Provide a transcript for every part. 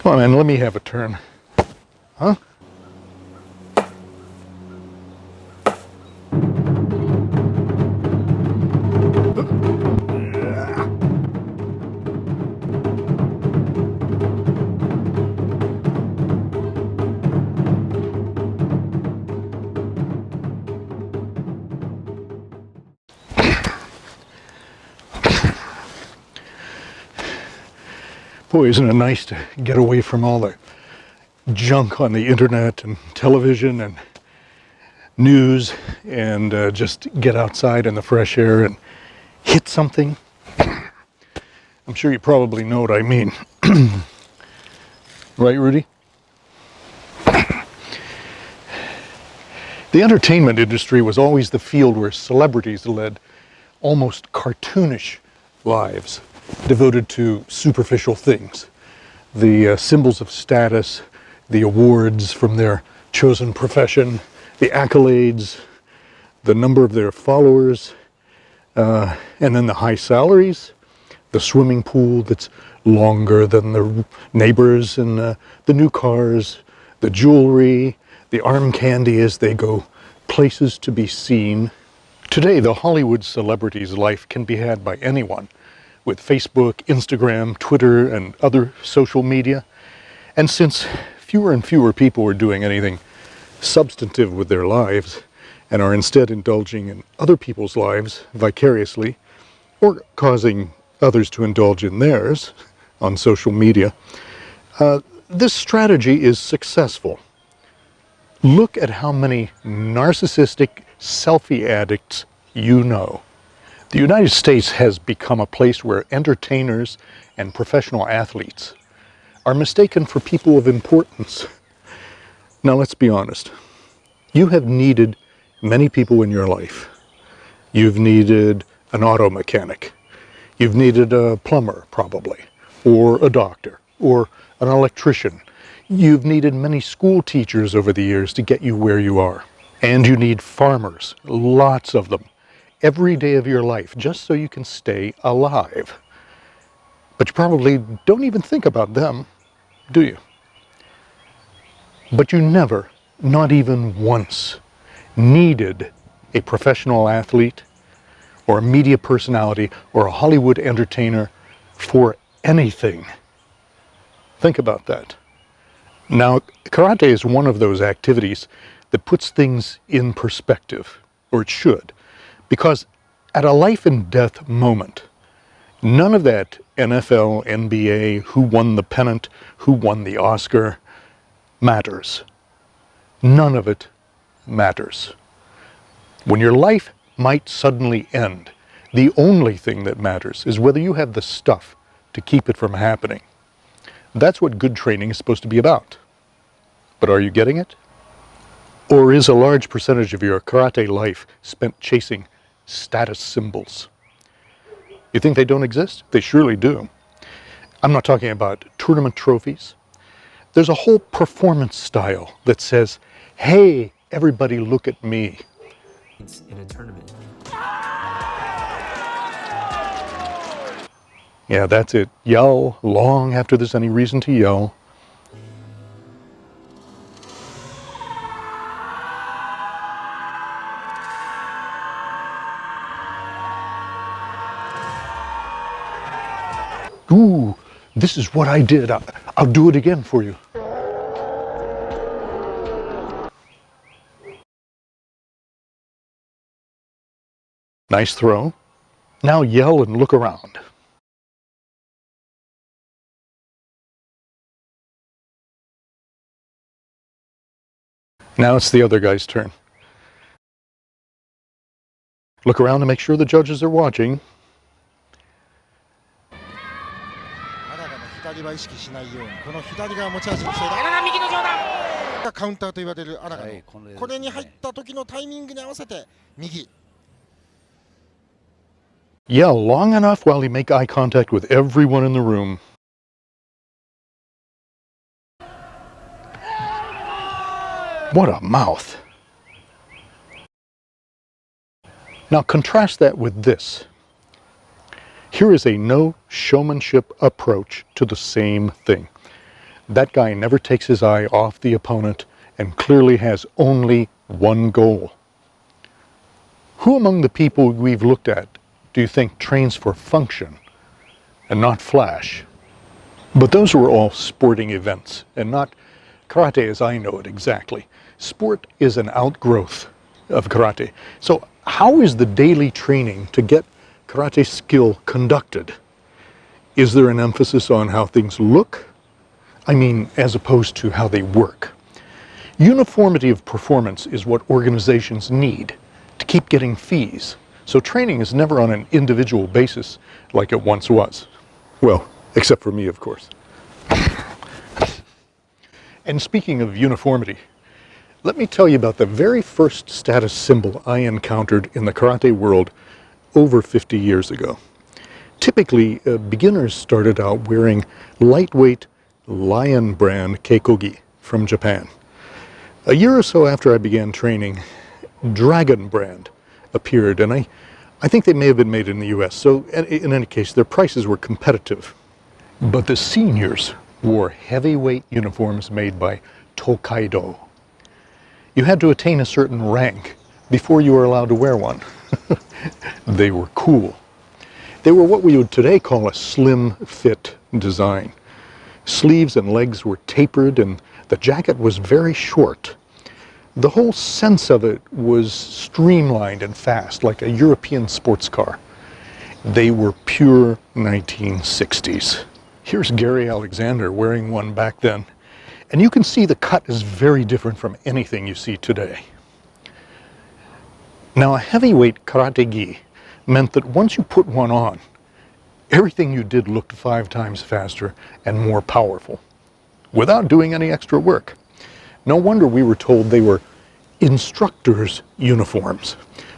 Come on, man, let me have a turn. Huh? Boy, isn't it nice to get away from all the junk on the internet and television and news and just get outside in the fresh air and hit something. I'm sure you probably know what I mean. Right, Rudy? The entertainment industry was always the field where celebrities led almost cartoonish lives devoted to superficial things. The symbols of status, the awards from their chosen profession, the accolades, the number of their followers, and then the high salaries, the swimming pool that's longer than the neighbors, and the new cars, the jewelry, the arm candy as they go places to be seen. Today, the Hollywood celebrity's life can be had by anyone with Facebook, Instagram, Twitter, and other social media. And since fewer and fewer people are doing anything substantive with their lives and are instead indulging in other people's lives vicariously or causing others to indulge in theirs on social media, this strategy is successful. Look at how many narcissistic selfie addicts you know. The United States has become a place where entertainers and professional athletes are mistaken for people of importance. Now let's be honest. You have needed many people in your life. You've needed an auto mechanic. You've needed a plumber, probably, or a doctor, or an electrician. You've needed many school teachers over the years to get you where you are. And you need farmers, lots of them, every day of your life, just so you can stay alive. But you probably don't even think about them, do you? But you never, not even once, needed a professional athlete or a media personality or a Hollywood entertainer for anything. Think about that. Now, karate is one of those activities that puts things in perspective, or it should, because at a life and death moment, none of that NFL, NBA, who won the pennant, who won the Oscar, matters. None of it matters. When your life might suddenly end, the only thing that matters is whether you have the stuff to keep it from happening. That's what good training is supposed to be about. But are you getting it? Or is a large percentage of your karate life spent chasing status symbols? You think they don't exist? They surely do. I'm not talking about tournament trophies. There's a whole performance style that says, hey, everybody look at me. In a tournament. Yeah, that's it. Yell long after there's any reason to yell. Ooh, this is what I did. I'll do it again for you. Nice throw. Now yell and look around. Now it's the other guy's turn. Look around to make sure the judges are watching. 左は意識しないようにこの左が持ち味にしている荒が右の上段がカウンターと言われる荒がこれに入った時のタイミングに合わせて右 Yell long enough while you make eye contact with everyone in the room. What a mouth. Now contrast that with this. Here is a no showmanship approach to the same thing. That guy never takes his eye off the opponent and clearly has only one goal. Who among the people we've looked at do you think trains for function and not flash? But those were all sporting events and not karate as I know it exactly. Sport is an outgrowth of karate. So how is the daily training to get karate skill conducted? Is there an emphasis on how things look? I mean, as opposed to how they work. Uniformity of performance is what organizations need to keep getting fees. So training is never on an individual basis like it once was. Well, except for me, of course. And speaking of uniformity, let me tell you about the very first status symbol I encountered in the karate world over 50 years ago. Typically, beginners started out wearing lightweight Lion brand keikogi from Japan. A year or so after I began training, Dragon brand appeared, and I think they may have been made in the US, so in any case, their prices were competitive. But the seniors wore heavyweight uniforms made by Tokaido. You had to attain a certain rank before you were allowed to wear one. They were cool. They were what we would today call a slim fit design. Sleeves and legs were tapered and the jacket was very short. The whole sense of it was streamlined and fast, like a European sports car. They were pure 1960s. Here's Gary Alexander wearing one back then, and you can see the cut is very different from anything you see today. Now, a heavyweight karate gi meant that once you put one on, everything you did looked 5 times faster and more powerful, without doing any extra work. No wonder we were told they were instructors' uniforms,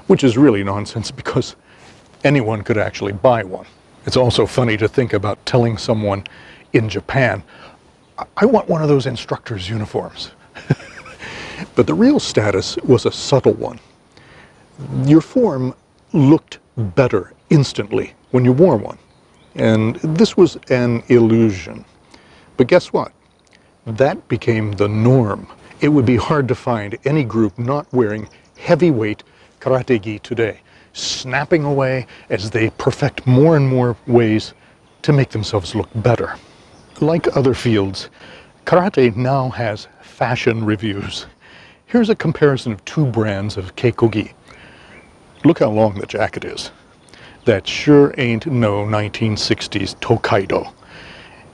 which is really nonsense because anyone could actually buy one. It's also funny to think about telling someone in Japan, I want one of those instructors' uniforms. But the real status was a subtle one. Your form looked better instantly when you wore one. And this was an illusion. But guess what? That became the norm. It would be hard to find any group not wearing heavyweight karate gi today, snapping away as they perfect more and more ways to make themselves look better. Like other fields, karate now has fashion reviews. Here's a comparison of 2 brands of keikogi. Look how long the jacket is. That sure ain't no 1960s Tokaido.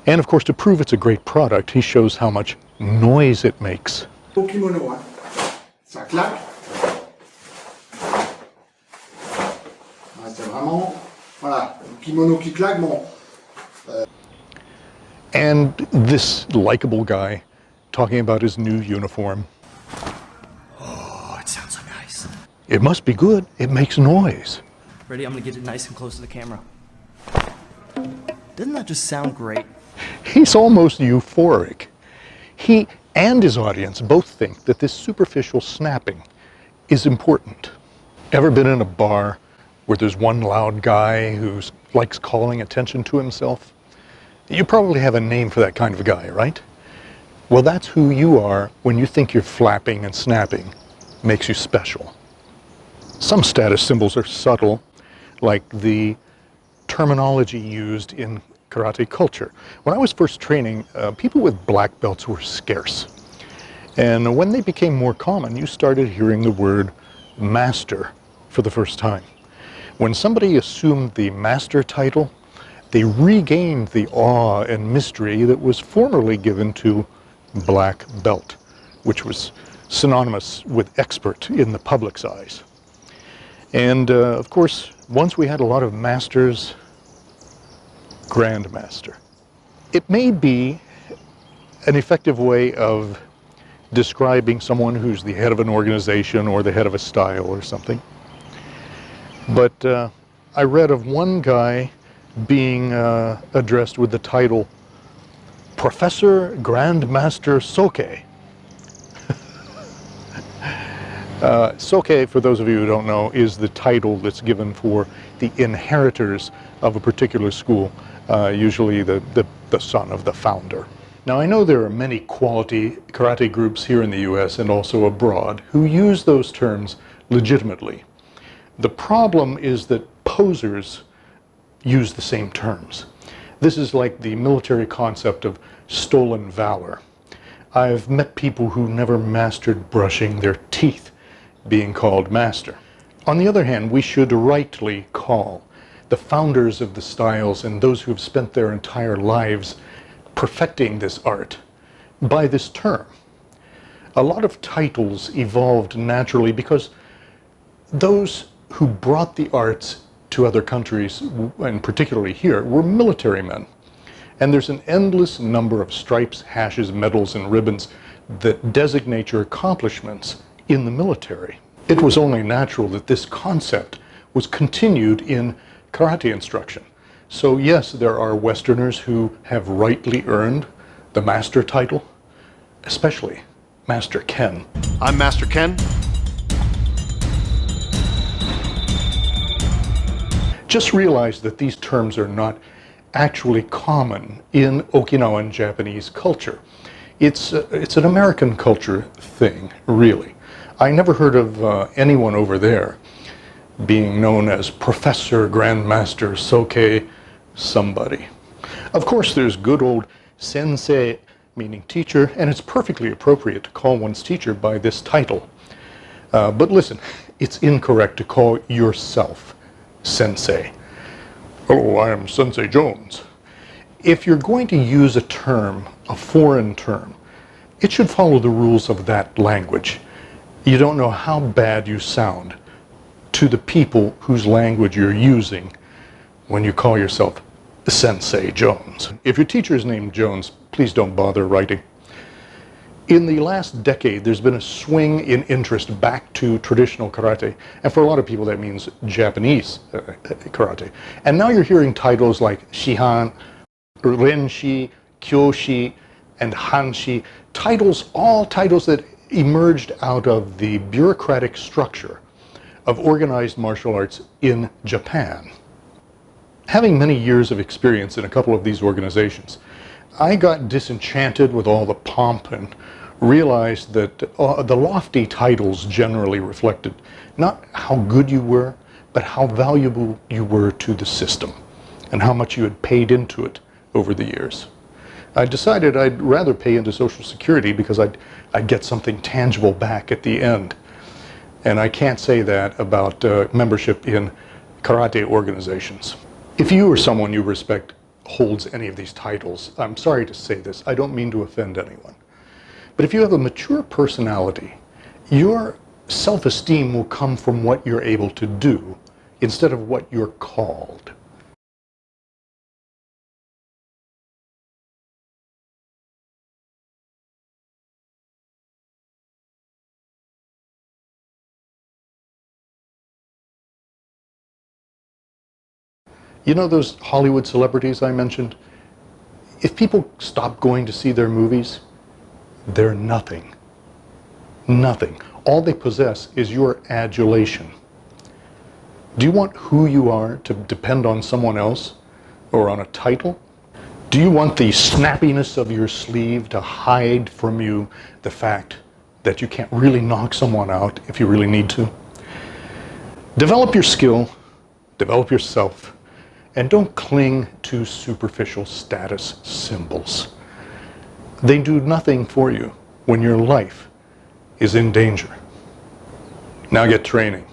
And of course, to prove it's a great product, he shows how much noise it makes. Au kimono, hein. Ça claque. Ouais, c'est vraiment, voilà, le kimono qui claque, bon. And this likable guy talking about his new uniform. Oh, it sounds so nice. It must be good. It makes noise. Ready? I'm gonna get it nice and close to the camera. Doesn't that just sound great? He's almost euphoric. He and his audience both think that this superficial snapping is important. Ever been in a bar where there's one loud guy who likes calling attention to himself? You probably have a name for that kind of a guy, right? Well, that's who you are when you think you're flapping and snapping makes you special. Some status symbols are subtle, like the terminology used in karate culture. When I was first training, people with black belts were scarce. And when they became more common, you started hearing the word master for the first time. When somebody assumed the master title, they regained the awe and mystery that was formerly given to black belt, which was synonymous with expert in the public's eyes. And of course, once we had a lot of masters, grandmaster. It may be an effective way of describing someone who's the head of an organization or the head of a style or something. But I read of one guy being addressed with the title Professor Grandmaster Soke. Soke, for those of you who don't know, is the title that's given for the inheritors of a particular school, usually the son of the founder. Now, I know there are many quality karate groups here in the US and also abroad who use those terms legitimately. The problem is that posers use the same terms. This is like the military concept of stolen valor. I've met people who never mastered brushing their teeth being called master. On the other hand, we should rightly call the founders of the styles and those who have spent their entire lives perfecting this art by this term. A lot of titles evolved naturally because those who brought the arts to other countries, and particularly here, were military men. And there's an endless number of stripes, hashes, medals, and ribbons that designate your accomplishments in the military. It was only natural that this concept was continued in karate instruction. So yes, there are Westerners who have rightly earned the master title, especially Master Ken. I'm Master Ken. Just realize that these terms are not actually common in Okinawan Japanese culture. It's an American culture thing, really. I never heard of anyone over there being known as Professor, Grandmaster, Soke, somebody. Of course, there's good old sensei, meaning teacher, and it's perfectly appropriate to call one's teacher by this title. But listen, it's incorrect to call yourself sensei. Oh, I am Sensei Jones. If you're going to use a term, a foreign term, it should follow the rules of that language. You don't know how bad you sound to the people whose language you're using when you call yourself Sensei Jones. If your teacher is named Jones, please don't bother writing. In the last decade, there's been a swing in interest back to traditional karate, and for a lot of people that means Japanese karate. And now you're hearing titles like Shihan, Renshi, Kyoshi, and Hanshi, all titles that emerged out of the bureaucratic structure of organized martial arts in Japan. Having many years of experience in a couple of these organizations, I got disenchanted with all the pomp and realized that the lofty titles generally reflected not how good you were, but how valuable you were to the system and how much you had paid into it over the years. I decided I'd rather pay into Social Security because I'd get something tangible back at the end. And I can't say that about membership in karate organizations. If you or someone you respect holds any of these titles, I'm sorry to say this, I don't mean to offend anyone. But if you have a mature personality, your self-esteem will come from what you're able to do instead of what you're called. You know those Hollywood celebrities I mentioned? If people stop going to see their movies, they're nothing. Nothing. All they possess is your adulation. Do you want who you are to depend on someone else or on a title? Do you want the snappiness of your sleeve to hide from you the fact that you can't really knock someone out if you really need to? Develop your skill, develop yourself, and don't cling to superficial status symbols. They do nothing for you when your life is in danger. Now get training.